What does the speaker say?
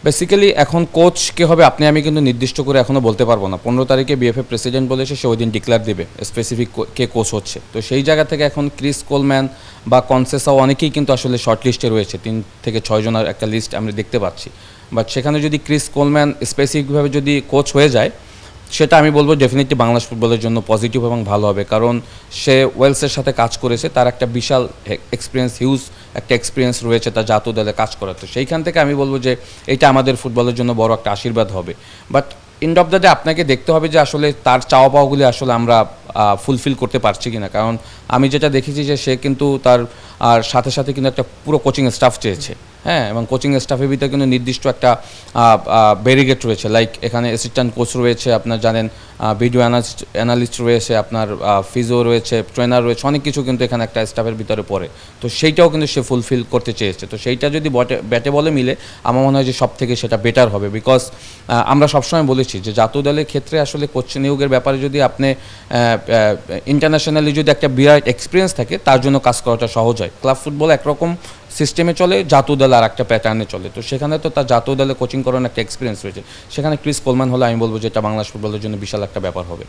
Basically এখন coach কে হবে আপনি আমি কিন্তু নির্দিষ্ট করে এখনও বলতে পারবো না। 15 তারিখে বিএফএ প্রেসিডেন্ট বলেছে সে ওই দিন ডিক্লেয়ার দেবে স্পেসিফিক কে কোচ হচ্ছে। তো সেই জায়গা থেকে এখন ক্রিস কোলম্যান বা কনসেসাও অনেকেই কিন্তু আসলে শর্ট লিস্টে রয়েছে, 3 থেকে 6 জনের একটা লিস্ট আমরা দেখতে পাচ্ছি। বাট সেখানে যদি ক্রিস কোলম্যান স্পেসিফিকভাবে যদি কোচ হয়ে যায়, সেটা আমি বলবো ডেফিনেটলি বাংলাদেশ ফুটবলের জন্য পজিটিভ এবং ভালো হবে। কারণ সে ওয়েলসের সাথে কাজ করেছে, তার একটা বিশাল এক্সপিরিয়েন্স, হিউজ একটা এক্সপিরিয়েন্স রয়েছে তার জাতীয় দলে কাজ করার। তো সেইখান থেকে আমি বলবো যে এটা আমাদের ফুটবলের জন্য বড় একটা আশীর্বাদ হবে। But end of the day আপনাকে দেখতে হবে যে আসলে তার চাওয়া পাওয়াগুলি আসলে আমরা ফুলফিল করতে পারছি কিনা। কারণ আমি যেটা দেখেছি যে সে কিন্তু তার সাথে সাথে কিন্তু একটা পুরো কোচিং স্টাফ চেয়েছে, হ্যাঁ, এবং কোচিং স্টাফের ভিতরে কিন্তু নির্দিষ্ট একটা ব্যারিগেড রয়েছে। লাইক এখানে অ্যাসিস্ট্যান্ট কোচ রয়েছে, আপনার জানেন ভিডিও অ্যানালিস্ট রয়েছে, আপনার ফিজিও রয়েছে, ট্রেনার রয়েছে, অনেক কিছু কিন্তু এখানে একটা স্টাফের ভিতরে পড়ে। তো সেইটাও কিন্তু সে ফুলফিল করতে চেয়েছে। তো সেইটা যদি ব্যাটে বলে মিলে আমার মনে হয় যে সব থেকে সেটা বেটার হবে। বিকজ আমরা সবসময় বলেছি যে জাতীয় দলের ক্ষেত্রে আসলে কোচ নিয়োগের ব্যাপারে যদি আপনি ইন্টারন্যাশনালি যদি একটা বিরাট এক্সপিরিয়েন্স থাকে, তার জন্য কাজ করাটা সহজ হয়। ক্লাব ফুটবল একরকম সিস্টেমে চলে, জাতীয় দল আর একটা প্যাটার্নে চলে। তো সেখানে তো তার জাতীয় দলে কোচিং করার একটা এক্সপিরিয়েন্স রয়েছে। সেখানে ক্রিস কোলম্যান হলে আমি বলবো যে এটা বাংলাদেশ ফুটবলের জন্য বিশাল একটা ব্যাপার হবে।